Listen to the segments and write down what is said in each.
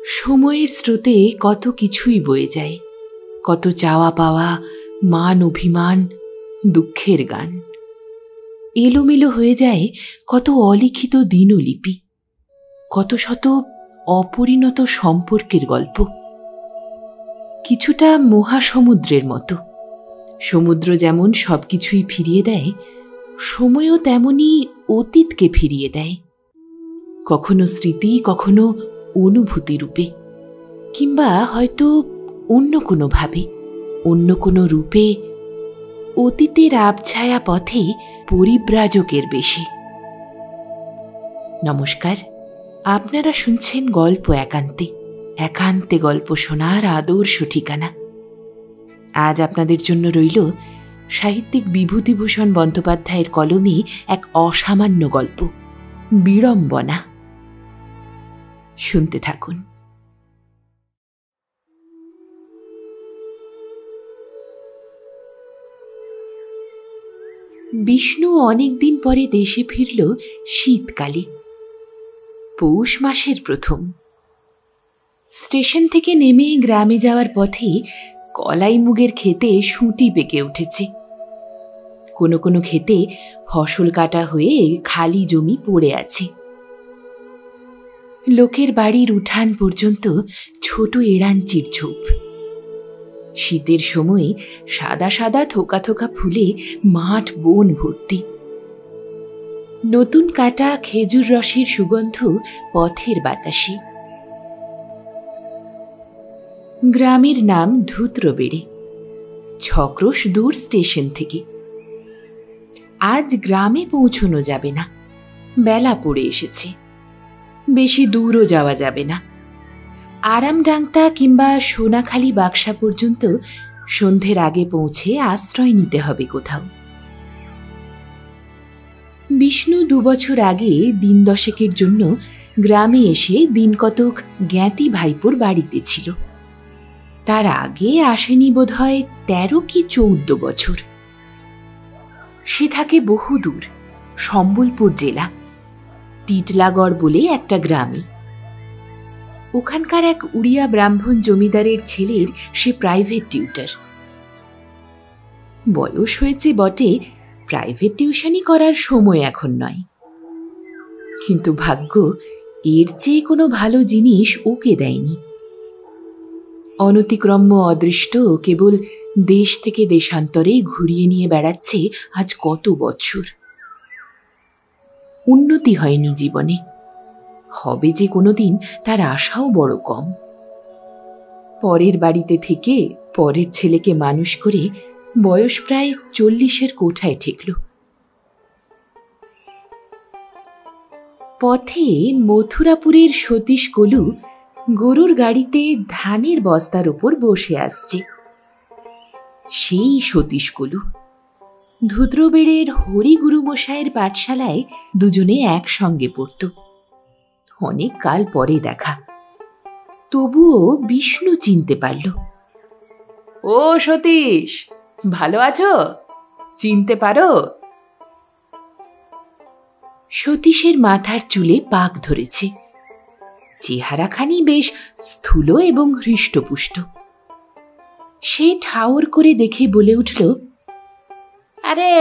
সময়ের স্রোতে কত কিছুই বয়ে যায়, কত চাওয়া পাওয়া, মান অভিমান, দুঃখের গান। এলোমেলো হয়ে যায় কত অলিখিত দিনলিপি, কত শত অপরিণত সম্পর্কের গল্প। কিছুটা মহাসমুদ্রের মতো। সমুদ্র যেমন সবকিছুই ফিরিয়ে দেয়, সময়ও তেমনই অতীতকে ফিরিয়ে দেয়, কখনো স্মৃতি, কখনো অনুভূতি রূপে, কিংবা হয়তো অন্য কোনোভাবে, অন্য কোনো রূপে, অতীতের আবছায়া পথে পরিব্রাজকের বেশে। নমস্কার, আপনারা শুনছেন গল্প একান্তে, একান্তে গল্প শোনার আদর্শ ঠিকানা। আজ আপনাদের জন্য রইল সাহিত্যিক বিভূতিভূষণ বন্দ্যোপাধ্যায়ের কলমে এক অসামান্য গল্প, বিড়ম্বনা। শুনতে থাকুন। বিষ্ণু অনেকদিন পরে দেশে ফিরল শীতকালে, পৌষ মাসের প্রথম। স্টেশন থেকে নেমে গ্রামে যাওয়ার পথে কলাই মুগের ক্ষেতে শুঁটি পেকে উঠেছে। কোনো কোনো ক্ষেতে ফসল কাটা হয়ে খালি জমি পড়ে আছে। লোকের বাড়ির উঠান পর্যন্ত ছোট এড়াঞ্চির ঝোপ। শীতের সময় সাদা সাদা থোকা থোকা ফুলে মাঠ বন ভর্তি। নতুন কাটা খেজুর রসের সুগন্ধ পথের বাতাসে। গ্রামের নাম ধুত্রবেড়ে, 6 ক্রোশ দূর স্টেশন থেকে। আজ গ্রামে পৌঁছনো যাবে না, বেলা পড়ে এসেছে। বেশি দূরও যাওয়া যাবে না। আরামডাংতা কিংবা সোনাখালি বাক্সা পর্যন্ত সন্ধ্যের আগে পৌঁছে আশ্রয় নিতে হবে কোথাও। বিষ্ণু 2 বছর আগে দিন 10 জন্য গ্রামে এসে দিন কতক জ্ঞাতি ভাইপোর বাড়িতে ছিল। তার আগে আসেনি বোধহয় 13 কি 14 বছর। সে থাকে বহুদূর, সম্বলপুর জেলা, টিটলাগড় বলে একটা গ্রামে। ওখানকার এক উড়িয়া ব্রাহ্মণ জমিদারের ছেলের সে প্রাইভেট টিউটর। বয়স হয়েছে বটে, প্রাইভেট টিউশনই করার সময় এখন নয়। কিন্তু ভাগ্য এর চেয়ে কোনো ভালো জিনিস ওকে দেয়নি। অনতিক্রম্য অদৃষ্ট কেবল দেশ থেকে দেশান্তরে ঘুরিয়ে নিয়ে বেড়াচ্ছে আজ কত বৎসর। উন্নতি হয়নি জীবনে, হবে যে কোনোদিন তার আশাও বড় কম। পরের বাড়িতে থেকে পরের ছেলেকে মানুষ করে বয়স প্রায় 40-এর কোঠায় ঠেকল। পথে মথুরাপুরের সতীশ কলু গরুর গাড়িতে ধানের বস্তার ওপর বসে আসছে। সেই সতীশ কলু ধুত্রবেড়ের হরিগুরু মশায়ের পাঠশালায় দুজনে একসঙ্গে পড়ত। অনেক কাল পরে দেখা, তবুও বিষ্ণু চিনতে পারল। ও সতীশ, ভালো আছো? চিনতে পারো? সতীশের মাথার চুলে পাক ধরেছে। চেহারাখানি বেশ স্থূল এবং হৃষ্টপুষ্ট। সে ঠাউর করে দেখে বলে উঠল, আরে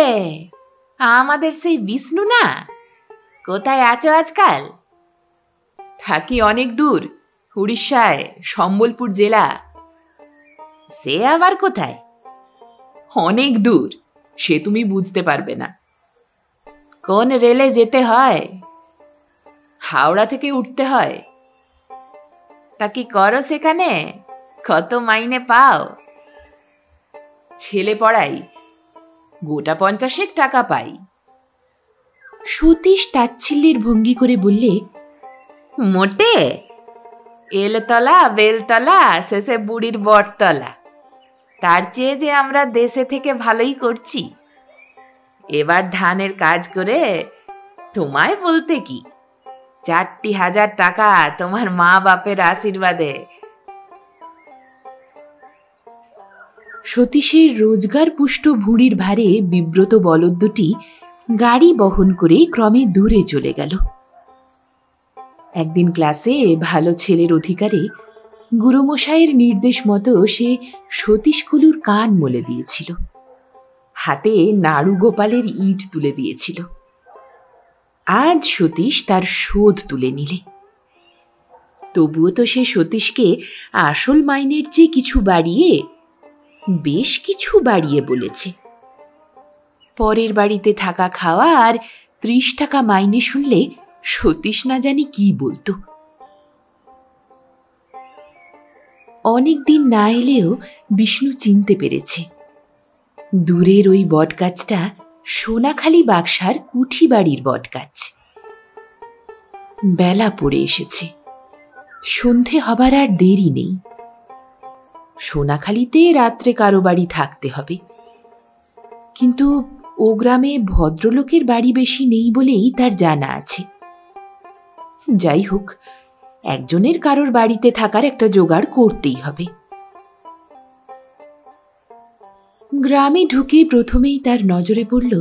আমাদের সেই বিষ্ণু না? কোথায় আছো আজকাল? থাকি অনেক দূর, উড়িষ্যায়, সম্বলপুর জেলা। সে আবার কোথায়? অনেক দূর, সে তুমি বুঝতে পারবে না। কোন রেলে যেতে হয়? হাওড়া থেকে উঠতে হয়। তা কি করো সেখানে? কত মাইনে পাও? ছেলে পড়াই, গোটা 50 টাকা পাই। সতীশ তাচ্ছিল্যের ভঙ্গি করে বললে, মোটে? এলতলা বেলতলা শেষে বুড়ির বটতলা। তার চেয়ে যে আমরা দেশে থেকে ভালোই করছি। এবার ধানের কাজ করে তোমায় বলতে কি, 4,000 টাকা তোমার মা বাপের আশীর্বাদে। সতীশের রোজগার পুষ্ট ভুঁড়ির ভারে বিব্রত বলদ দুটি গাড়ি বহন করে ক্রমে দূরে চলে গেল। একদিন ক্লাসে ভালো ছেলের অধিকারে গুরুমশাইয়ের নির্দেশ মতো সে সতীশ কুলুর কান মলে দিয়েছিল, হাতে নাড়ু গোপালের ইট তুলে দিয়েছিল। আজ সতীশ তার শোধ তুলে নিলে। তবুও তো সে সতীশকে আসল মাইনের চেয়ে কিছু বাড়িয়ে, বেশ কিছু বাড়িয়ে বলেছে। পরের বাড়িতে থাকা খাওয়া আর 30 টাকা মাইনে শুনলে সতীশ না জানি কি বলতো। অনেক দিন না এলেও বিষ্ণু চিনতে পেরেছে দূরের ওই বটগাছটা সোনাখালি বাক্সার কুঠি বাড়ির বটগাছ। বেলা পড়ে এসেছে, সন্ধে হবার আর দেরি নেই। সোনাখালিতে রাত্রে কারো বাড়ি থাকতে হবে, কিন্তু ও গ্রামে ভদ্রলোকের বাড়ি বেশি নেই বলেই তার জানা আছে। যাই হোক, একজনের কারোর বাড়িতে থাকার একটা জোগাড় করতেই হবে। গ্রামে ঢুকে প্রথমেই তার নজরে পড়ল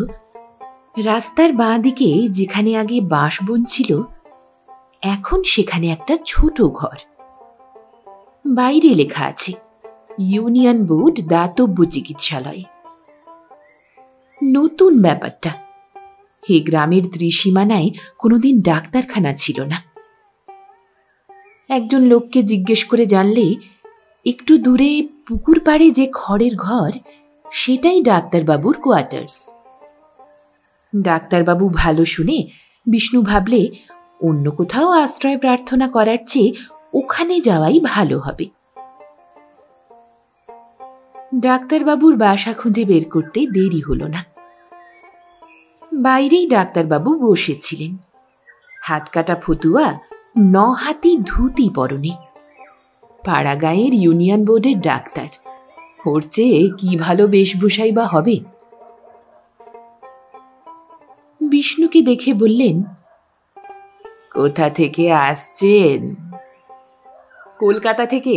রাস্তার বাঁ দিকে যেখানে আগে বাঁশবন ছিল, এখন সেখানে একটা ছোট ঘর। বাইরে লেখা আছে ইউনিয়ন বোর্ড দাতব্য চিকিৎসালয়। নতুন ব্যাপারটা, হে গ্রামের ত্রিসীমানায় কোনোদিন ডাক্তারখানা ছিল না। একজন লোককে জিজ্ঞেস করে জানলে একটু দূরে পুকুর পাড়ে যে খড়ের ঘর, সেটাই ডাক্তারবাবুর কোয়ার্টার্স। ডাক্তারবাবু ভালো শুনে বিষ্ণু ভাবলে অন্য কোথাও আশ্রয় প্রার্থনা করার চেয়ে ওখানে যাওয়াই ভালো হবে। ডাক্তারবাবুর বাসা খুঁজে বের করতে দেরি হলো না। বাইরেই ডাক্তারবাবু বসেছিলেন, হাত কাটা ফতুয়া, 9 হাতি ধুতি পরনে। পাড়াগাঁয়ের ইউনিয়ন বোর্ডের ডাক্তার, ওর চেয়ে কি ভালো বেশভূষাই বা হবে। বিষ্ণুকে দেখে বললেন, কোথা থেকে আসছেন? কলকাতা থেকে।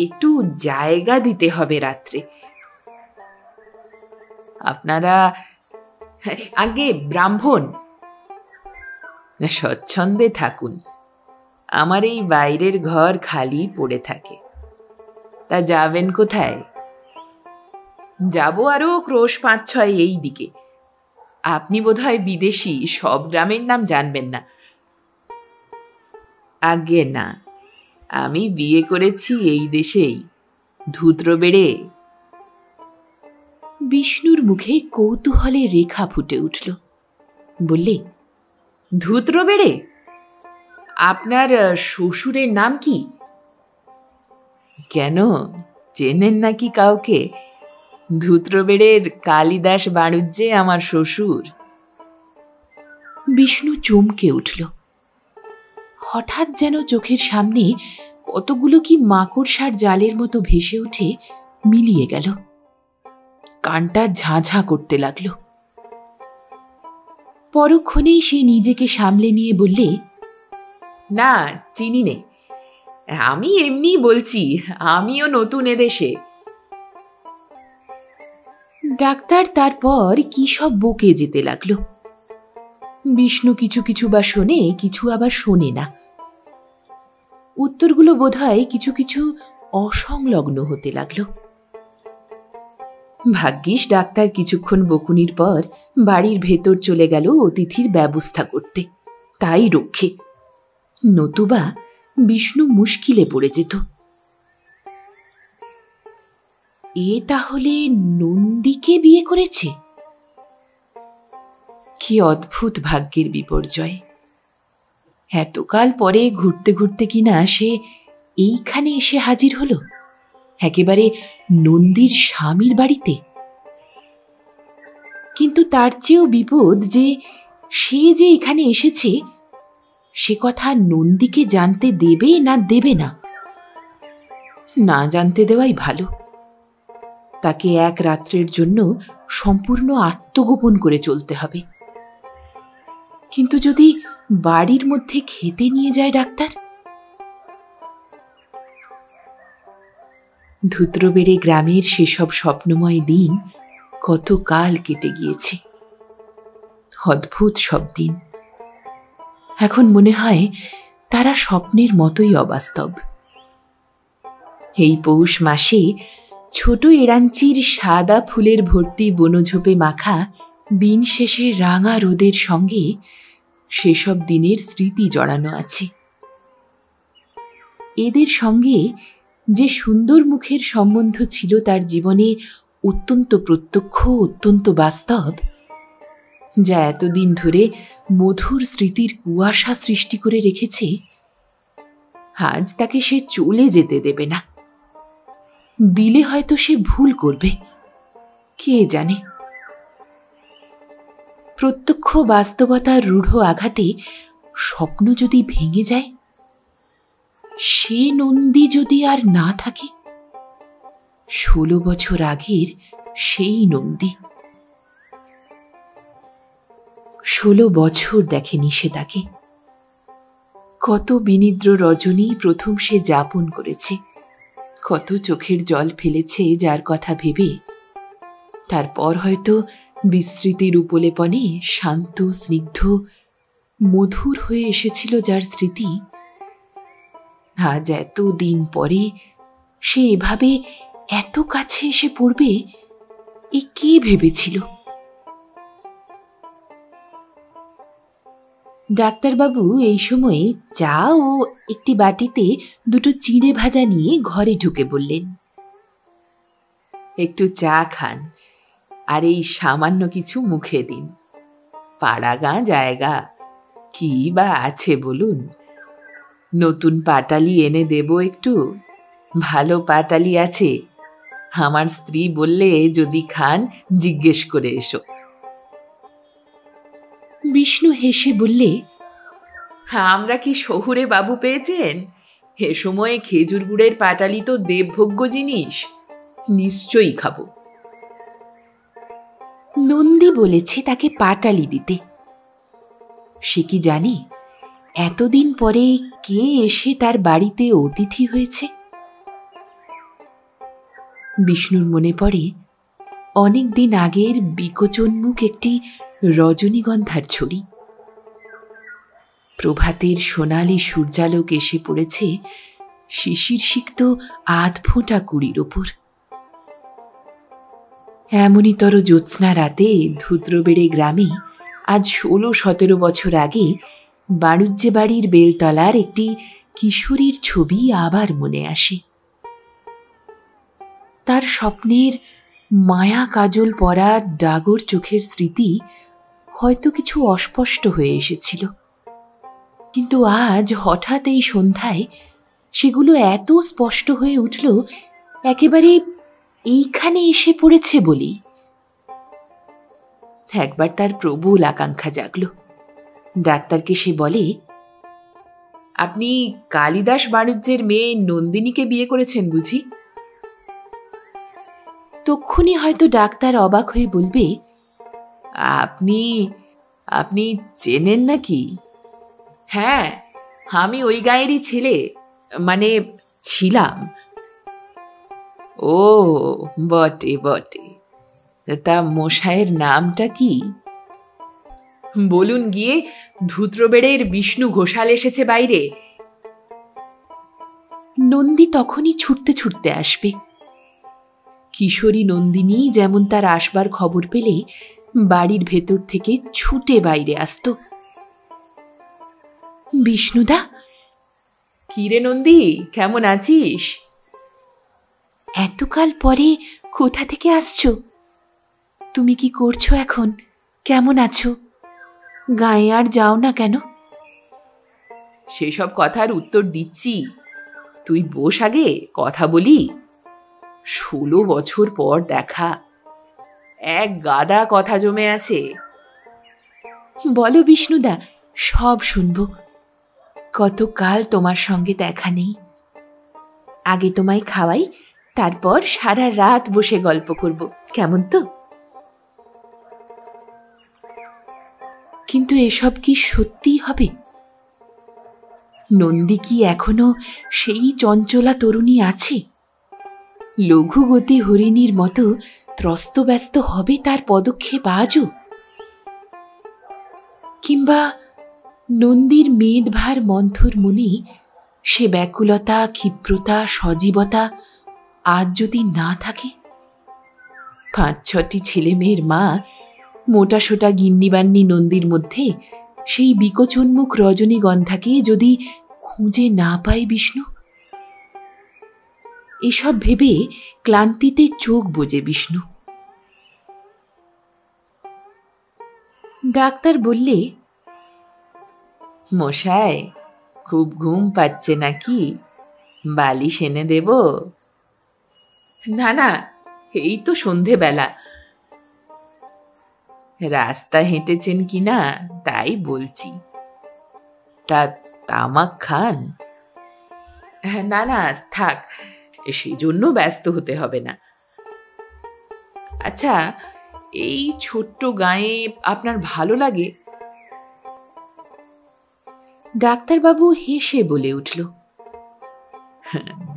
একটু জায়গা দিতে হবে রাত্রে। আপনারা আগে ব্রাহ্মণ? স্বচ্ছন্দে থাকুন, আমার এই বাইরের ঘর খালি পড়ে থাকে। তা যাবেন কোথায়? যাব আরো ক্রোশ 5-6 এই দিকে। আপনি বোধহয় বিদেশি, সব গ্রামের নাম জানবেন না। আগে না, আমি বিয়ে করেছি এই দেশেই, ধুত্রবেড়ে। বিষ্ণুর মুখে কৌতূহলে রেখা ফুটে উঠল। বললে, ধুত্রবেড়ে? আপনার শ্বশুরের নাম কি? কেন, চেনেন নাকি কাউকে? ধুত্রবেড়ের কালিদাস বাণুজ্যে আমার শ্বশুর। বিষ্ণু চমকে উঠল। হঠাৎ যেন চোখের সামনে কতগুলো কি মাকড়সার জালের মতো ভেসে উঠে মিলিয়ে গেল। কানটা ঝাঁঝা করতে লাগলো। পরক্ষণেই সে নিজেকে সামলে নিয়ে বললে, না, চিনি নে। আমি এমনি বলছি, আমিও নতুন এদেশে। ডাক্তার তারপর কি সব বকে যেতে লাগলো। বিষ্ণু কিছু কিছু বা শোনে, কিছু আবার শোনে না। উত্তরগুলো বোধহয় কিছু কিছু অসংলগ্ন হতে লাগলো। ভাগ্যিস ডাক্তার কিছুক্ষণ বকুনির পর বাড়ির ভেতর চলে গেল অতিথির ব্যবস্থা করতে, তাই রক্ষে। নতুবা বিষ্ণু মুশকিলে পড়ে যেত। এ তাহলে নন্দীকে বিয়ে করেছে? কি অদ্ভুত ভাগ্যের বিপর্যয়! এতকাল পরে ঘুরতে ঘুরতে কিনা সে এইখানে এসে হাজির হলো, একেবারে নন্দীর স্বামীর বাড়িতে। কিন্তু তার চেয়েও বিপদ যে সে যে এখানে এসেছে সে কথা নন্দীকে জানতে দেবে না দেবে না। না জানতে দেওয়াই ভালো। তাকে এক রাত্রের জন্য সম্পূর্ণ আত্মগোপন করে চলতে হবে। কিন্তু যদি বাড়ির মধ্যে খেতে নিয়ে যায় ডাক্তার? ধুত্রবেড়ে গ্রামের সেসব স্বপ্নময় দিন কত কাল কেটে গিয়েছে। অদ্ভুত সব দিন। এখন মনে হয় তারা স্বপ্নের মতোই অবাস্তব। এই পৌষ মাসে ছোট এড়াঞ্চির সাদা ফুলের ভর্তি বনঝোপে মাখা দিন শেষে রাঙা রোদের সঙ্গে সেসব দিনের স্মৃতি জড়ানো আছে। এদের সঙ্গে যে সুন্দর মুখের সম্বন্ধ ছিল তার জীবনে অত্যন্ত প্রত্যক্ষ, অত্যন্ত বাস্তব, যা এতদিন ধরে মধুর স্মৃতির কুয়াশা সৃষ্টি করে রেখেছে, আজ তাকে সে চলে যেতে দেবে না। দিলে হয়তো সে ভুল করবে, কে জানে। প্রত্যক্ষ বাস্তবতার রূঢ় আঘাতে স্বপ্ন যদি ভেঙে যায়, সে নন্দী যদি আর না থাকে, 16 বছর আগের সেই নন্দী। 16 বছর দেখেনি সে তাকে। কত বিনিদ্র রজনী প্রথম সে যাপন করেছে, কত চোখের জল ফেলেছে যার কথা ভেবে। তারপর হয়তো বিস্মৃতির উপলেপনে শান্ত, স্নিগ্ধ, মধুর হয়ে এসেছিল যার স্মৃতি, আজ এত দিন পরে সে এভাবে এত কাছে এসে পড়বে, এ কে ভেবেছিল? ডাক্তারবাবু এই সময়ে চা ও একটি বাটিতে 2টো চিঁড়ে ভাজা নিয়ে ঘরে ঢুকে বললেন, একটু চা খান আর এই সামান্য কিছু মুখে দিন। পাড়াগাঁ জায়গা, কি বা আছে বলুন? নতুন পাটালি এনে দেব একটু? ভালো পাটালি আছে, আমার স্ত্রী বললে যদি খান জিজ্ঞেস করে এসো। বিষ্ণু হেসে বললে, আমরা কি শহুরে বাবু পেয়েছেন? এ সময়ে খেজুর গুড়ের পাটালি তো দেবভোগ্য জিনিস, নিশ্চয়ই খাবো। নন্দী বলেছে তাকে পাটালি দিতে। সে কি জানে এতদিন পরে কে এসে তার বাড়িতে অতিথি হয়েছে? বিষ্ণুর মনে পড়ে অনেক দিন আগের বিকচোন্মুখ একটি রজনীগন্ধার ছড়ি। প্রভাতের সোনালি সূর্যালোক এসে পড়েছে শিশির সিক্ত 8 ফোঁটা কুড়ির ওপর। এমনিতর জ্যোৎস্না রাতে ধূত্রবেড়ে গ্রামে আজ 16-17 বছর আগে বাণুজ্যে বাড়ির বেলতলার একটি কিশোরীর ছবি আবার মনে আসে। তার স্বপ্নের মায়া কাজল পরা ডাগর চোখের স্মৃতি হয়তো কিছু অস্পষ্ট হয়ে এসেছিল, কিন্তু আজ হঠাৎ এই সন্ধ্যায় সেগুলো এত স্পষ্ট হয়ে উঠল, একেবারে এইখানে এসে পড়েছে বলেই। একবার তার প্রবল আকাঙ্ক্ষা জাগল। ডাক্তারকে সে বলে, আপনি কালিদাস বাণুজ্যের মেয়ে নন্দিনীকে বিয়ে করেছেন বুঝি? তক্ষুনি হয়তো ডাক্তার অবাক হয়ে বলবে, আপনি আপনি চেনেন নাকি? হ্যাঁ, আমি ওই গায়েরই ছেলে, মানে ছিলাম। ও বটে বটে, তা মশায়ের নামটা কি? বলুন গিয়ে, ধূত্রবেড়ের বিষ্ণু ঘোষাল এসেছে বাইরে। নন্দী তখনই ছুটতে ছুটতে আসবে। কিশোরী নন্দিনী যেমন তার আসবার খবর পেলে বাড়ির ভেতর থেকে ছুটে বাইরে আসত। বিষ্ণুদা। কিরে নন্দী, কেমন আছিস? এতকাল পরে কোথা থেকে আসছো? তুমি কি করছো এখন? কেমন আছো? গায়ে আর যাও না কেন? সেসব কথার উত্তর দিচ্ছি, তুই বস আগে, কথা বলি। 16 বছর পর দেখা, এক গাদা কথা জমে আছে। বলো বিষ্ণুদা, সব শুনব। কতকাল তোমার সঙ্গে দেখা নেই। আগে তোমায় খাওয়াই, তারপর সারা রাত বসে গল্প করব, কেমন তো? কিন্তু এসব কি সত্যিই হবে? নন্দী কি এখনো সেই চঞ্চলা তরুণী আছে? লঘুগতি হরিণীর মতো ত্রস্তব্যস্ত হবে তার পদক্ষেপ আজও? কিংবা নন্দীর মেদভার মন্থর মনে সে ব্যাকুলতা, ক্ষিপ্রতা, সজীবতা আজ যদি না থাকে। 5-6টি ছেলে মেয়ের মা মোটাসোটা গিন্নিবান্নি নন্দীর মধ্যে সেই বিকচোন্মুখ রজনীগন্ধাকে যদি খুঁজে না পায় বিষ্ণু। এসব ভেবে ক্লান্তিতে চোখ বোজে বিষ্ণু। ডাক্তার বললে, মশাই খুব ঘুম পাচ্ছে নাকি? বালিশ এনে দেব? না না, এই তো সন্ধেবেলা। রাস্তা হেঁটেছেন কিনা তাই বলছি। তা তামাক খান? না না থাক, সেই জন্য ব্যস্ত হতে হবে না। আচ্ছা, এই ছোট্ট গায়ে আপনার ভালো লাগে? ডাক্তারবাবু হেসে বলে উঠল,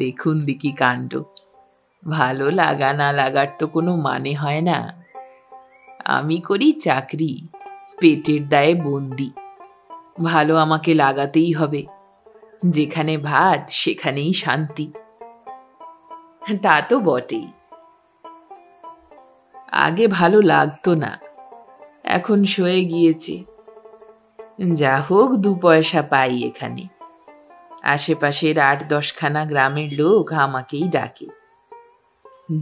দেখুন দিকি কাণ্ড, ভালো লাগা না লাগার তো কোনো মানে হয় না। আমি করি চাকরি, পেটের দায়ে বন্দি, ভালো আমাকে লাগাতেই হবে। যেখানে ভাত সেখানেই শান্তি। তা তো বটেই। আগে ভালো লাগতো না, এখন সয়ে গিয়েছে। যা হোক 2 পয়সা পাই এখানে। আশেপাশের 8-10খানা গ্রামের লোক আমাকেই ডাকে।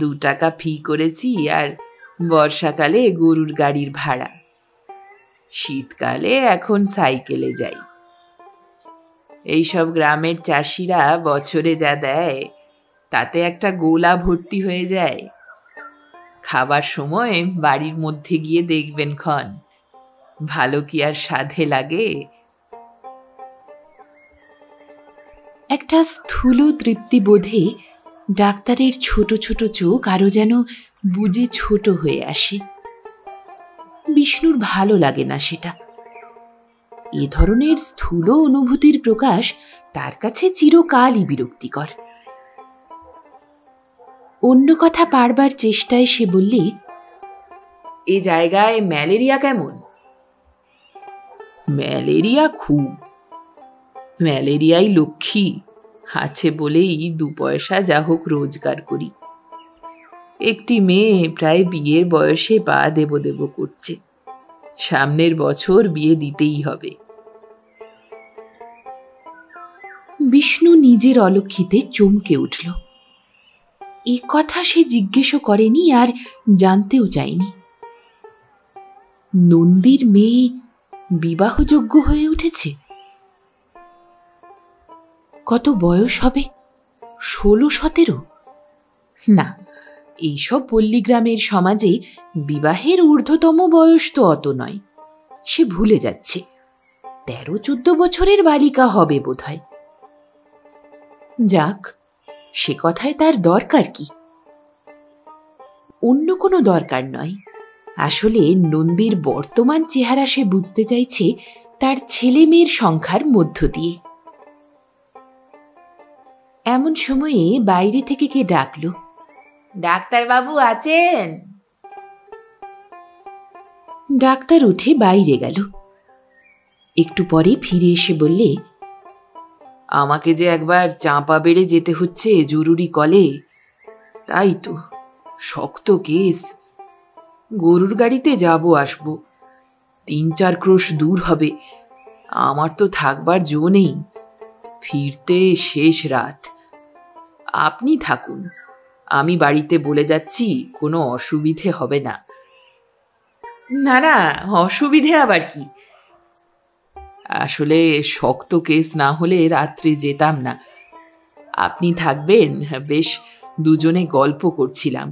2 টাকা ফি করেছি, আর বর্ষাকালে গরুর গাড়ির ভাড়া। শীতকালে এখন সাইকেলে যাই। এইসব গ্রামের চাষিরা বছরে যা দেয় তাতে একটা গোলা ভর্তি হয়ে যায়। খাবার সময় বাড়ির মধ্যে গিয়ে দেখবেন ক্ষণ, ভালো কি আর সাধে লাগে? একটা স্থূল তৃপ্তিবোধে ডাক্তারের ছোট ছোট চোখ আরো যেন বুজে ছোট হয়ে আসে। বিষ্ণুর ভালো লাগে না সেটা। এ ধরনের স্থূল অনুভূতির প্রকাশ তার কাছে চিরকালই বিরক্তিকর। অন্য কথা পারবার চেষ্টায় সে বললে, এ জায়গায় ম্যালেরিয়া কেমন? ম্যালেরিয়া খুব। ম্যালেরিয়াই লক্ষ্মী, আছে বলেই 2 পয়সা যা হোক রোজগার করি। একটি মেয়ে প্রায় বিয়ের বয়সে পা দেব দেব করছে। সামনের বছর বিয়ে দিতেই হবে। বিষ্ণু নিজের অলক্ষিতে চমকে উঠল। এ কথা সে জিজ্ঞেসও করেনি, আর জানতেও চায়নি। নন্দীর মেয়ে বিবাহযোগ্য হয়ে উঠেছে। কত বয়স হবে? 16-17? না, এইসব পল্লীগ্রামের সমাজে বিবাহের ঊর্ধ্বতম বয়স তো অত নয়। সে ভুলে যাচ্ছে। 13-14 বছরের বালিকা হবে বোধহয়। যাক, সে কথায় তার দরকার কি? অন্য কোনো দরকার নয়। আসলে নন্দীর বর্তমান চেহারা সে বুঝতে চাইছে তার ছেলে মেয়ের সংখ্যার মধ্য দিয়ে। এমন সময়ে বাইরে থেকে কে ডাকল, ডাক্তারবাবু আছেন? ডাক্তার উঠে বাইরে গেল। একটু পরে ফিরে এসে বললে, আমাকে যে একবার চাঁপা বেড়ে যেতে হচ্ছে জরুরি কলে। তাই তো, শক্ত কেস। গরুর গাড়িতে যাব আসবো, 3-4 ক্রোশ দূর হবে। আমার তো থাকবার জো নেই, ফিরতে শেষ রাত। আপনি থাকুন, আমি বাড়িতে বলে যাচ্ছি, কোনো অসুবিধে হবে না। না না, অসুবিধে আবার কি? আসলে শক্ত কেস না হলে রাত্রে যেতাম না। আপনি থাকবেন, বেশ দুজনে গল্প করছিলাম।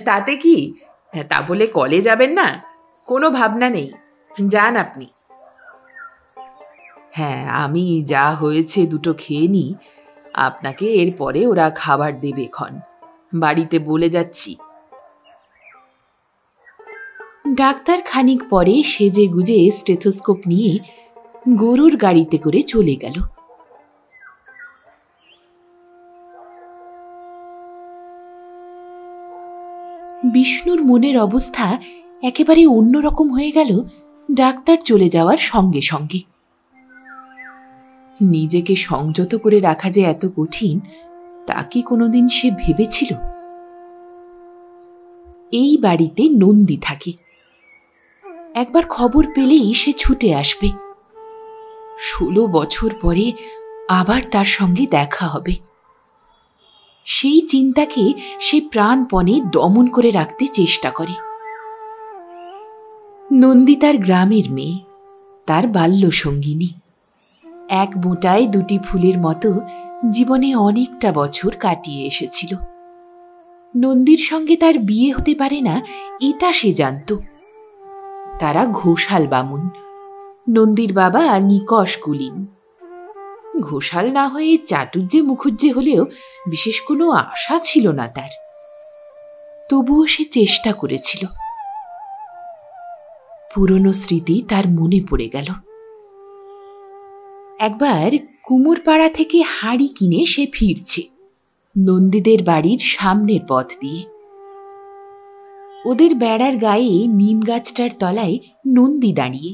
তাতে কি? তা বলে কলে যাবেন না? কোনো ভাবনা নেই, যান আপনি। হ্যাঁ, আমি যা হয়েছে 2টো খেয়ে নিই, আপনাকে এরপরে ওরা খাবার দেবে ক্ষণ। বাড়িতে বলে যাচ্ছি। ডাক্তার খানিক পরে সেজে গুজে স্টেথোস্কোপ নিয়ে গরুর গাড়িতে করে চলে গেল। বিষ্ণুর মনের অবস্থা একেবারে অন্যরকম হয়ে গেল ডাক্তার চলে যাওয়ার সঙ্গে সঙ্গে। নিজেকে সংযত করে রাখা যে এত কঠিন তা কি কোনোদিন সে ভেবেছিল? এই বাড়িতে নন্দী থাকে। একবার খবর পেলেই সে ছুটে আসবে। 16 বছর পরে আবার তার সঙ্গে দেখা হবে। সেই চিন্তাকে সে প্রাণপণে দমন করে রাখতে চেষ্টা করে। নন্দী তার গ্রামের মেয়ে, তার বাল্য সঙ্গিনী। এক বোঁটায় দুটি ফুলের মতো জীবনে অনেকটা বছর কাটিয়ে এসেছিল। নন্দীর সঙ্গে তার বিয়ে হতে পারে না এটা সে জানত। তারা ঘোষাল বামুন, নন্দীর বাবা নিকষ কুলীন। ঘোষাল না হয়ে চাটুর্যে মুখুজ্জে হলেও বিশেষ কোনো আশা ছিল না তার। তবুও সে চেষ্টা করেছিল। পুরনো স্মৃতি তার মনে পড়ে গেল। একবার কুমোরপাড়া থেকে হাঁড়ি কিনে সে ফিরছে নন্দীদের বাড়ির সামনের পথ দিয়ে। ওদের বেড়ার গায়ে নিম গাছটার তলায় নন্দী দাঁড়িয়ে।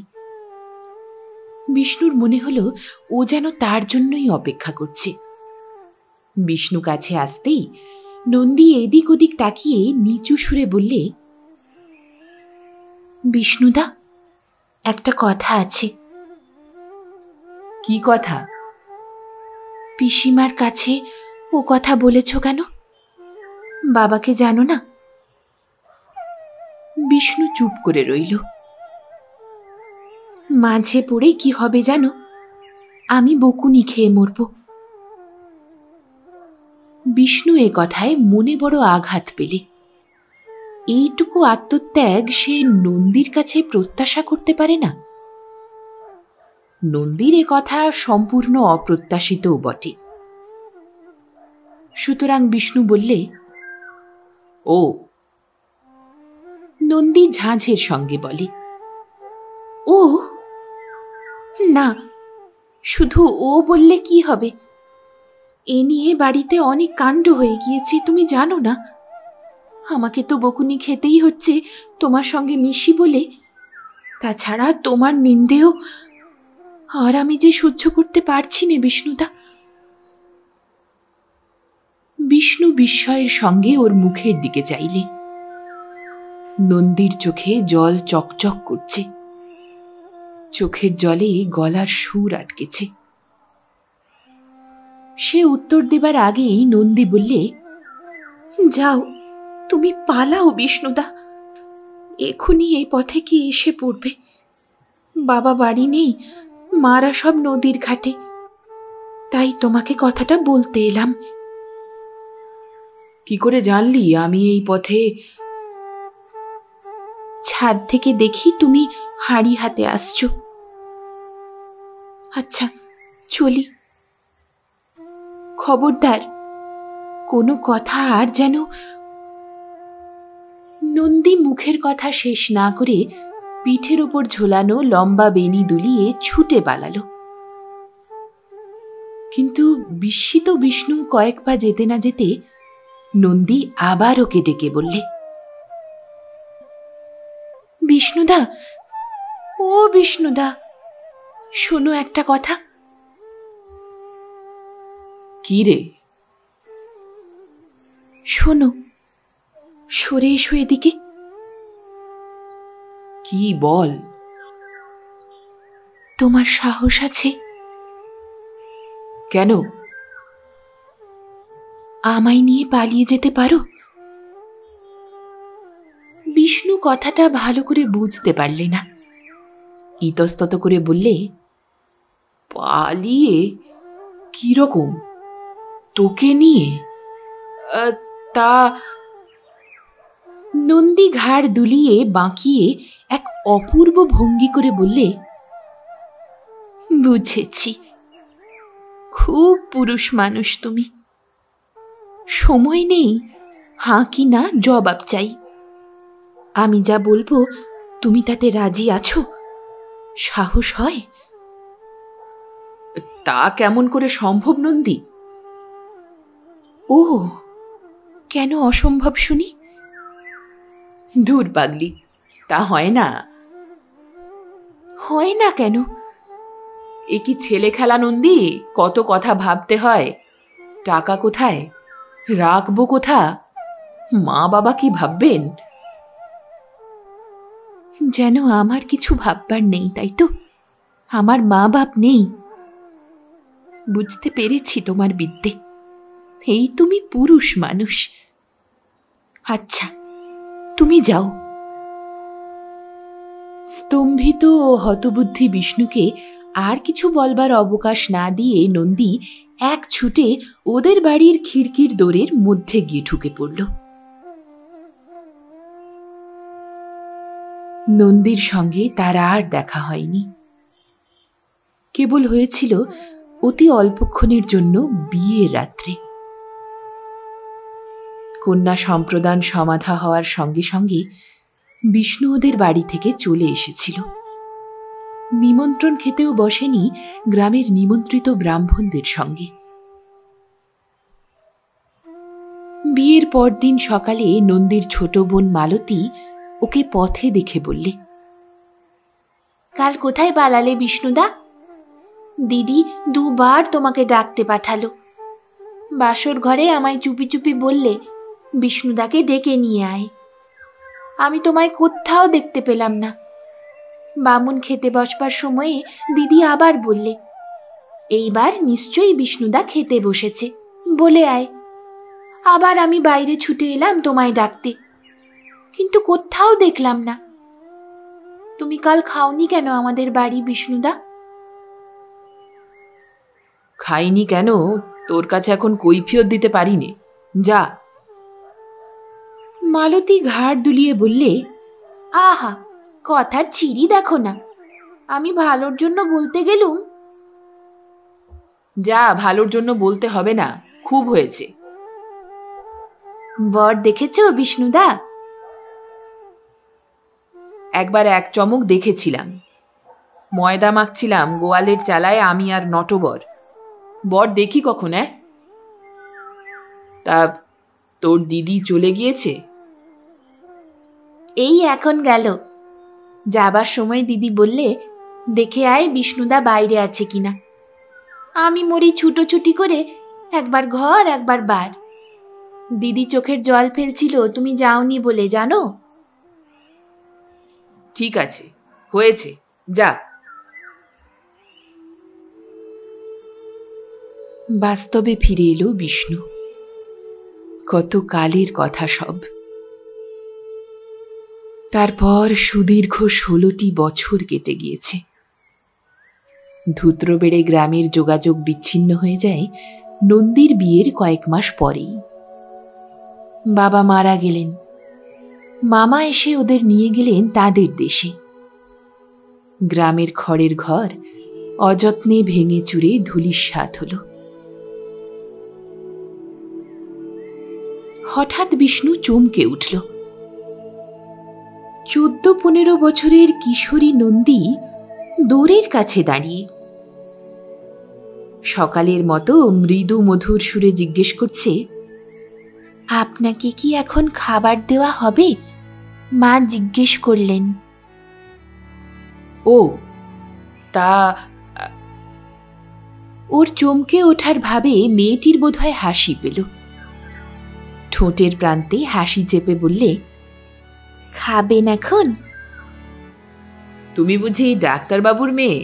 বিষ্ণুর মনে হলো ও যেন তার জন্যই অপেক্ষা করছে। বিষ্ণু কাছে আসতেই নন্দী এদিক ওদিক তাকিয়ে নিচু সুরে বললে, বিষ্ণুদা, একটা কথা আছে। কি কথা? পিসিমার কাছে ও কথা বলেছ কেন? বাবাকে জানো না? বিষ্ণু চুপ করে রইল। মাঝে পড়ে কি হবে জানো? আমি বকুনি খেয়ে মরব। বিষ্ণু এ কথায় মনে বড় আঘাত পেলে। এইটুকু আত্মত্যাগ সে নন্দীর কাছে প্রত্যাশা করতে পারে না। নন্দীর এ কথা সম্পূর্ণ অপ্রত্যাশিতও বটে। সুতরাং বিষ্ণু বললে, ও। নন্দী ঝাঁঝের সঙ্গে বলে, ও না, শুধু ও বললে কি হবে? এ নিয়ে বাড়িতে অনেক কাণ্ড হয়ে গিয়েছে, তুমি জানো না? আমাকে তো বকুনি খেতেই হচ্ছে তোমার সঙ্গে মিশি বলে। তাছাড়া তোমার নিন্দেও আর আমি যে সহ্য করতে পারছি না বিষ্ণুদা। বিষ্ণু বিস্ময়ের সঙ্গে ওর মুখের দিকে চাইলে। নন্দীর চোখে জল চকচক করছে। চোখের জলে গলার সুর আটকেছে। সে উত্তর দেবার আগেই নন্দী বললে, যাও, তুমি পালাও বিষ্ণুদা। এখনই এই পথে কি এসে পড়বে। বাবা বাড়ি নেই, মারা সব নদীর ঘাটে। তাই তোমাকে কথাটা বলতে এলাম। কি করে জানলি আমি এই পথে? ছাদ থেকে দেখি তুমি হাঁড়ি হাতে আসছো। আচ্ছা, চলি। খবরদার, কোনো কথা আর যেন। নন্দী মুখের কথা শেষ না করে পিঠের ওপর ঝোলানো লম্বা বেনি দুলিয়ে ছুটে পালালো। কিন্তু বিস্মিত বিষ্ণু কয়েক পা যেতে না যেতে নন্দী আবার ওকে ডেকে বললে, বিষ্ণুদা, ও বিষ্ণুদা, শোনো একটা কথা। কি রে? শোনো, সরে এসো এদিকে। কি বল? তোমার সাহস আছে? কেন? আমায় নিয়ে পালিয়ে যেতে পারো? বিষ্ণু কথাটা ভালো করে বুঝতে পারলে না। ইতস্তত করে বললে, পালিয়ে? কিরকম? তোকে নিয়ে? তা। নন্দী ঘাড় দুলিয়ে বাঁকিয়ে এক অপূর্ব ভঙ্গি করে বললে, বুঝেছি, খুব পুরুষ মানুষ তুমি। সময় নেই, হাঁ কি না জবাব চাই। আমি যা বলবো তুমি তাতে রাজি আছো? সাহস হয়? তা কেমন করে সম্ভব নন্দী? ও, কেন অসম্ভব শুনি? দূর পাগলি, তা হয় না। হয় না কেন? এ কি ছেলে খেলা নন্দী? কত কথা ভাবতে হয়। টাকা কোথায়, রাখবো কোথা, মা বাবা কি ভাববেন? যেন আমার কিছু ভাববার নেই, তাই তো? আমার মা বাপ নেই। বুঝতে পেরেছি তোমার বিদ্যে। এই তুমি পুরুষ মানুষ। আচ্ছা, তুমি যাও। স্তম্ভিত ও হতবুদ্ধি বিষ্ণুকে আর কিছু বলবার অবকাশ না দিয়ে নন্দী এক ছুটে ওদের বাড়ির খিড়কির দোরের মধ্যে গিয়ে ঢুকে পড়ল। নন্দীর সঙ্গে তার আর দেখা হয়নি। কেবল হয়েছিল অতি অল্পক্ষণের জন্য বিয়ের রাত্রে। কন্যা সম্প্রদান সমাধা হওয়ার সঙ্গে সঙ্গে বিষ্ণু ওদের বাড়ি থেকে চলে এসেছিল। নিমন্ত্রণ খেতেও বসেনি গ্রামের নিমন্ত্রিত ব্রাহ্মণদের সঙ্গে। বিয়ের পরদিন সকালে নন্দীর ছোট বোন মালতী ওকে পথে দেখে বললে, কাল কোথায় পালালে বিষ্ণুদা? দিদি দুবার তোমাকে ডাকতে পাঠালো। বাসর ঘরে আমায় চুপি চুপি বললে বিষ্ণুদাকে ডেকে নিয়ে আয়। আমি তোমায় কোথাও দেখতে পেলাম না। বামুন খেতে বসবার সময়ে দিদি আবার বললে, এইবার নিশ্চয়ই বিষ্ণুদা খেতে বসেছে, বলে আয়। আবার আমি বাইরে ছুটে এলাম তোমায় ডাকতে, কিন্তু কোথাও দেখলাম না। তুমি কাল খাওনি কেন আমাদের বাড়ি বিষ্ণুদা? খাইনি কেন তোর কাছে এখন কৈফিয়ত দিতে পারিনি, যা। মালতী ঘাড় দুলিয়ে বললে, আহা, কথার ছিরি দেখো না। আমি ভালোর জন্য বলতে গেলুম। যা, ভালোর জন্য বলতে হবে না, খুব হয়েছে। বর দেখেছ বিষ্ণুদা? একবার এক চমক দেখেছিলাম। ময়দা মাখছিলাম গোয়ালের চালায় আমি আর নটবর। বর দেখি কখন? তা তোর দিদি চলে গিয়েছে? এই এখন গেল। যাবার সময় দিদি বললে, দেখে আয় বিষ্ণুদা বাইরে আছে কিনা। আমি মরি ছুটোছুটি করে, একবার ঘর একবার বার। দিদি চোখের জল ফেলছিল তুমি যাওনি বলে, জানো? ঠিক আছে, হয়েছে, যা। বাস্তবে ফিরে এলো বিষ্ণু। কত কালের কথা সব। তারপর সুদীর্ঘ 16টি বছর কেটে গিয়েছে। ধূত্রবেড়ে গ্রামের যোগাযোগ বিচ্ছিন্ন হয়ে যায় নন্দীর বিয়ের কয়েক মাস পরেই। বাবা মারা গেলেন। মামা এসে ওদের নিয়ে গেলেন তাদের দেশে। গ্রামের খড়ের ঘর অযত্নে ভেঙে চুরে ধূলিসাৎ হল। হঠাৎ বিষ্ণু চমকে উঠল। 14-15 বছরের কিশোরী নন্দী দোরের কাছে দাঁড়িয়ে সকালের মতো মৃদু মধুর সুরে জিজ্ঞেস করছে, আপনাকে কি এখন খাবার দেওয়া হবে? মা জিজ্ঞেস করলেন। ও, তা। ওর চমকে ওঠার ভাবে মেয়েটির বোধহয় হাসি পেল। ঠোঁটের প্রান্তে হাসি চেপে বললে, খাবেন এখন? তুমি বুঝি ডাক্তারবাবুর মেয়ে?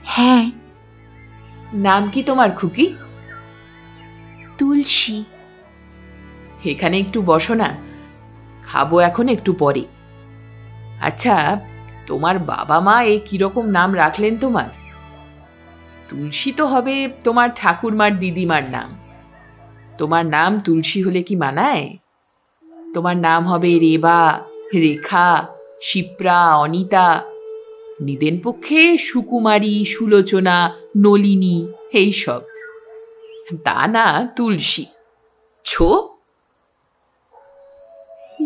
হ্যাঁ। নাম কি তোমার খুকি? তুলসী। এখানে একটু বসো না, খাবো এখন একটু পরে। আচ্ছা, তোমার বাবা মা এ কিরকম নাম রাখলেন তোমার? তুলসী তো হবে তোমার ঠাকুরমার দিদিমার নাম। তোমার নাম তুলসী হলে কি মানায়? তোমার নাম হবে রেবা, রেখা, শিপ্রা, অনিতা, নিদেন পক্ষে সুকুমারী, সুলোচনা, নলিনী, এইসব। তা না তুলসী। ছো।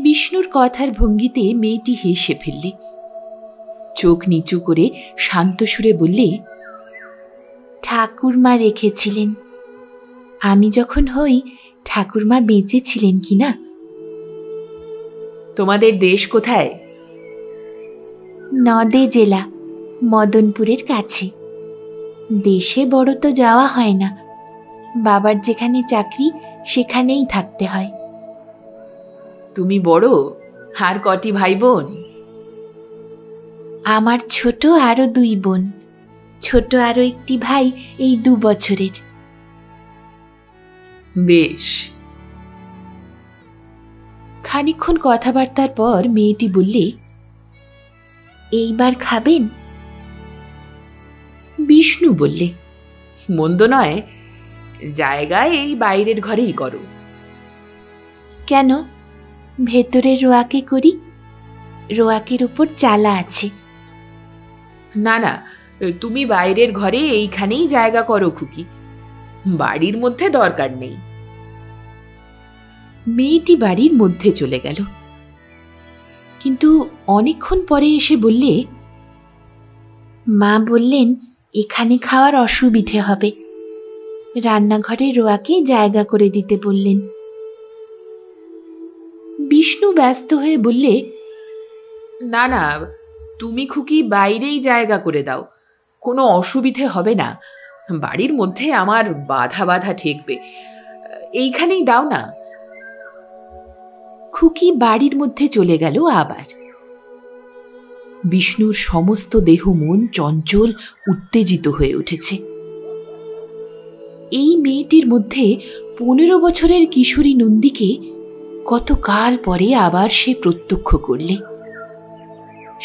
বিষ্ণুর কথার ভঙ্গিতে মেয়েটি হেসে ফেললে। চোখ নিচু করে শান্ত সুরে বললে, ঠাকুরমা রেখেছিলেন। আমি যখন হই ঠাকুরমা বেঁচে ছিলেন কিনা। তোমাদের দেশ কোথায়? নদে জেলা, মদনপুরের কাছে। দেশে বড় তো যাওয়া হয় না, বাবার যেখানে চাকরি সেখানেই থাকতে হয়। তুমি বড়? আর কটি ভাই বোন? আমার ছোট আরো 2 বোন, ছোট আরো একটি ভাই এই 2 বছরের। বেশ। খানিকক্ষণ কথাবার্তার পর মেয়েটি বললে, এইবার খাবেন? বিষ্ণু বললে, মন্দ নয়, জায়গায় এই বাইরের ঘরেই করো। কেন? ভেতরের রোয়াকে করি, রোয়াকের উপর চালা আছে। না না, তুমি বাইরের ঘরে এইখানেই জায়গা করো খুকি, বাড়ির মধ্যে দরকার নেই। মেয়েটি বাড়ির মধ্যে চলে গেল, কিন্তু অনেকক্ষণ পরে এসে বললে, মা বললেন এখানে খাওয়ার অসুবিধে হবে, রান্নাঘরে রোয়াকে জায়গা করে দিতে বললেন। বিষ্ণু ব্যস্ত হয়ে বললে, না না, তুমি খুকি বাইরেই জায়গা করে দাও, কোনো অসুবিধে হবে না, বাড়ির মধ্যে আমার বাধা বাধা ঠেকবে, এইখানেই দাও না। খুকি বাড়ির মধ্যে চলে গেল আবার। বিষ্ণুর সমস্ত দেহ মন চঞ্চল, উত্তেজিত হয়ে উঠেছে। এই মেয়েটির মধ্যে 15 বছরের কিশোরী নন্দীকে কতকাল পরে আবার সে প্রত্যক্ষ করলে।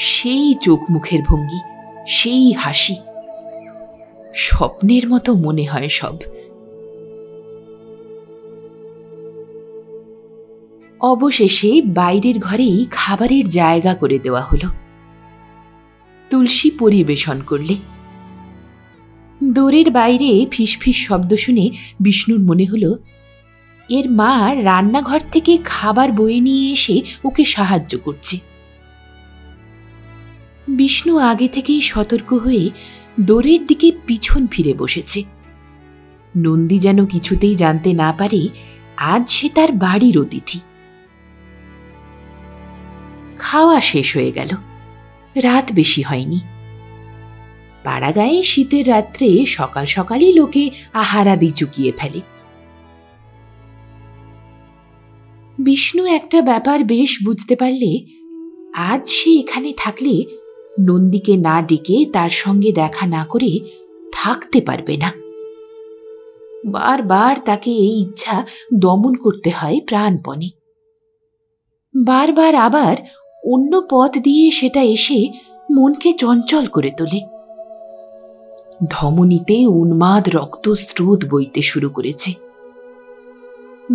সেই চোখ মুখের ভঙ্গি, সেই হাসি, স্বপ্নের মতো মনে হয় সব। অবশেষে বাইরের ঘরেই খাবারের জায়গা করে দেওয়া হলো। তুলসী পরিবেশন করলে। দোরের বাইরে ফিসফিস শব্দ শুনে বিষ্ণুর মনে হলো এর মা রান্নাঘর থেকে খাবার বয়ে নিয়ে এসে ওকে সাহায্য করছে। বিষ্ণু আগে থেকেই সতর্ক হয়ে দোরের দিকে পিছন ফিরে বসেছে। নন্দী যেন কিছুতেই জানতে না পারে আজ সে তার বাড়ির অতিথি। খাওয়া শেষ হয়ে গেল, রাত বেশি হয়নি। পাড়াগাঁয়ে শীতের রাত্রে সকাল সকালই লোকে আহারাদি চুকিয়ে ফেলে। বিষ্ণু একটা ব্যাপার বেশ বুঝতে পারলে আজ সে এখানে থাকলে নন্দীকে না ডেকে তার সঙ্গে দেখা না করে থাকতে পারবে না। বারবার তাকে এই ইচ্ছা দমন করতে হয় প্রাণপণে। বারবার আবার অন্য পথ দিয়ে সেটা এসে মনকে চঞ্চল করে তোলে। ধমনীতে উন্মাদ রক্ত স্রোত বইতে শুরু করেছে।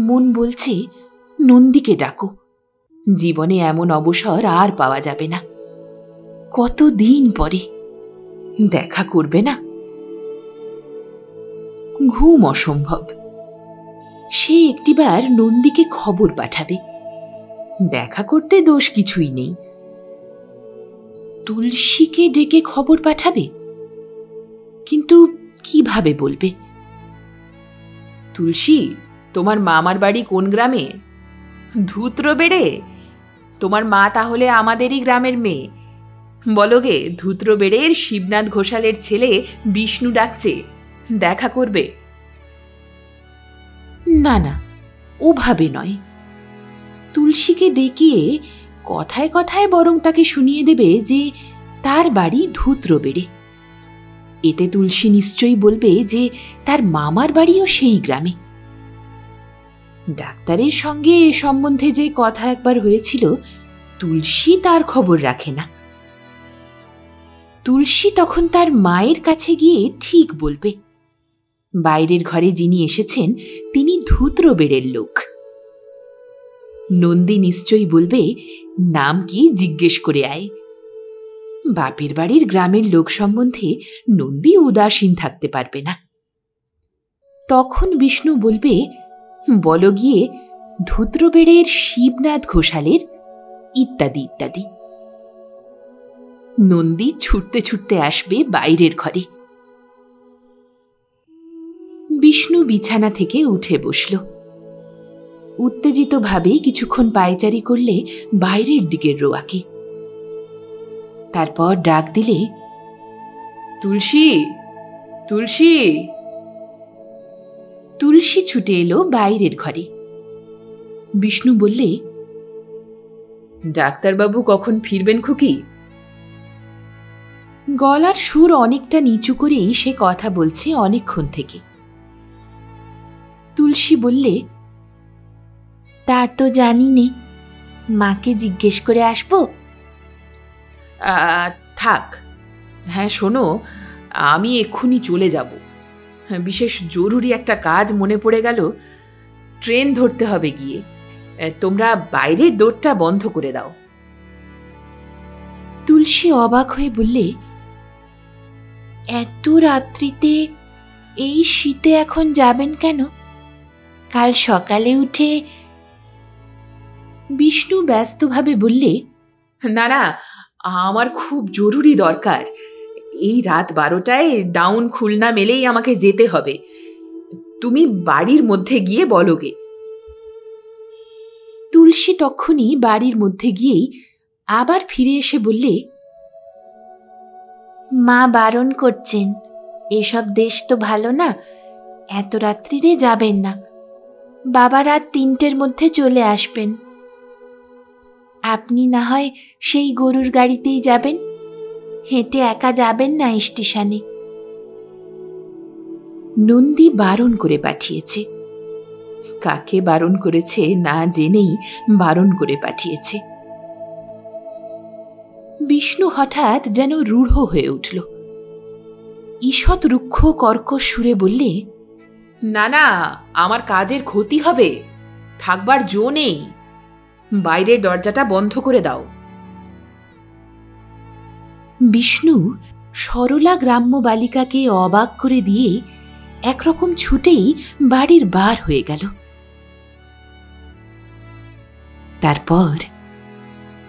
মন বলছে, নন্দীকে ডাকো, জীবনে এমন অবসর আর পাওয়া যাবে না। কতদিন পরে দেখা করবে না? ঘুম অসম্ভব। সে একটিবার নন্দীকে খবর পাঠাবে। দেখা করতে দোষ কিছুই নেই। তুলসীকে ডেকে খবর পাঠাবে, কিন্তু কিভাবে বলবে? তুলসী, তোমার মামার বাড়ি কোন গ্রামে? ধূত্রবেড়ে? তোমার মা তাহলে আমাদেরই গ্রামের মেয়ে। বলো গে, ধূত্রবেড়ের শিবনাথ ঘোষালের ছেলে বিষ্ণু ডাকছে, দেখা করবে। না না, ওভাবে নয়। তুলসীকে ডেকে কথায় কথায় বরং তাকে শুনিয়ে দেবে যে তার বাড়ি ধূত্রবেড়ে। এতে তুলসী নিশ্চয়ই বলবে যে তার মামার বাড়িও সেই গ্রামে। ডাক্তারের সঙ্গে এ সম্বন্ধে যে কথা একবার হয়েছিল, তুলসী তার খবর রাখে না। তুলসী তখন তার মায়ের কাছে গিয়ে ঠিক বলবে বাইরের ঘরে যিনি এসেছেন তিনি ধূত্রবেড়ের লোক। নন্দী নিশ্চয়ই বলবে নাম কি জিজ্ঞেস করে আয়। বাপের বাড়ির গ্রামের লোক সম্বন্ধে নন্দী উদাসীন থাকতে পারবে না। তখন বিষ্ণু বলবে, বলো গিয়ে ধূত্রবেড়ের শিবনাথ ঘোষালের ইত্যাদি ইত্যাদি। নন্দী ছুটতে ছুটতে আসবে বাইরের ঘরে। বিষ্ণু বিছানা থেকে উঠে বসল। উত্তেজিতভাবে কিছুক্ষণ পায়চারি করলে বাইরের দিকের রোয়াকে। তারপর ডাক দিলে, তুলসী, তুলসী। তুলসী ছুটে এলো বাইরের ঘরে। বিষ্ণু বললে, ডাক্তারবাবু কখন ফিরবেন খুকি? গলার সুর অনেকটা নিচু করেই সে কথা বলছে অনেকক্ষণ থেকে। তুলসী বললে, তা তো জানি নে, মাকে জিজ্ঞেস করে আসবো। থাক। হ্যাঁ শোনো, আমি এক্ষুনি চলে যাব। বিশেষ জরুরি একটা কাজ মনে পড়ে গেল, ট্রেন ধরতে হবে গিয়ে। তোমরা বাইরের দোরটা বন্ধ করে দাও। তুলসী অবাক হয়ে বললে, এত রাত্রিতে এই শীতে এখন যাবেন কেন? কাল সকালে উঠে। বিষ্ণু ব্যস্তভাবে বললে, না না, আমার খুব জরুরি দরকার। এই রাত 12টায় ডাউন খুলনা মেলেই আমাকে যেতে হবে। তুমি বাড়ির মধ্যে গিয়ে বলোগে। তুলসী তখনই বাড়ির মধ্যে গিয়েই আবার ফিরে এসে বললে, মা বারণ করছেন, এসব দেশ তো ভালো না, এত রাত্রিরে যাবেন না। বাবা রাত 3টের মধ্যে চলে আসবেন। আপনি না হয় সেই গরুর গাড়িতেই যাবেন, হেঁটে একা যাবেন না স্টেশনে। নন্দী বারণ করে পাঠিয়েছে। কাকে বারণ করেছে না জেনেই বারণ করে পাঠিয়েছে। বিষ্ণু হঠাৎ যেন রূঢ় হয়ে উঠল। ঈষৎ রুক্ষ কর্কশ সুরে বললে, না না, আমার কাজের ক্ষতি হবে, থাকবার জো নেই। বাইরের দরজাটা বন্ধ করে দাও। বিষ্ণু সরলা গ্রাম্য বালিকাকে অবাক করে দিয়ে একরকম ছুটেই বাড়ির বার হয়ে গেল। তারপর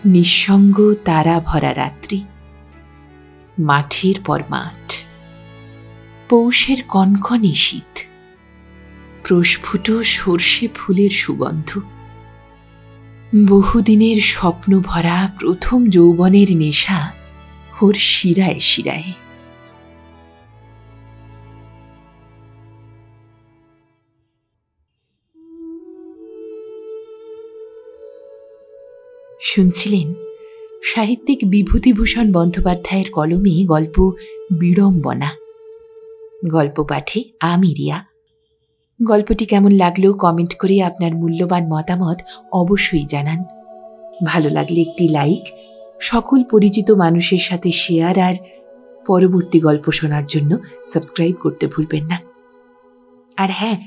নিঃসঙ্গ তারা ভরা রাত্রি, মাঠের পর মাঠ, পৌষের কনকনে শীত, প্রস্ফুট সর্ষে ফুলের সুগন্ধ, বহুদিনের স্বপ্ন ভরা প্রথম যৌবনের নেশা ওর শিরায় শিরায়। শুনছিলেন সাহিত্যিক বিভূতিভূষণ বন্দ্যোপাধ্যায়ের কলমে গল্প বিড়ম্বনা। গল্প পাঠে আমি রিয়া। গল্পটি কেমন লাগলো কমেন্ট করে আপনার মূল্যবান মতামত অবশ্যই জানান। ভালো লাগলে একটি লাইক, সকল পরিচিত মানুষের সাথে শেয়ার, আর পরবর্তী গল্প শোনার জন্য সাবস্ক্রাইব করতে ভুলবেন না। আর হ্যাঁ,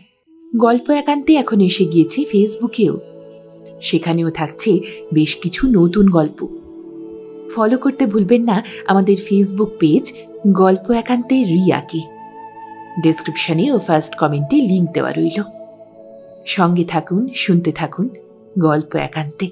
গল্প একান্তে এখন এসে গিয়েছে ফেসবুকেও। সেখানেও থাকছে বেশ কিছু নতুন গল্প। ফলো করতে ভুলবেন না আমাদের ফেসবুক পেজ গল্প একান্তে রিয়াকে। ডেসক্রিপশনে ও ফার্স্ট কমেন্টে লিংক দেওয়া রইল। সঙ্গে থাকুন, শুনতে থাকুন গল্প একান্তে।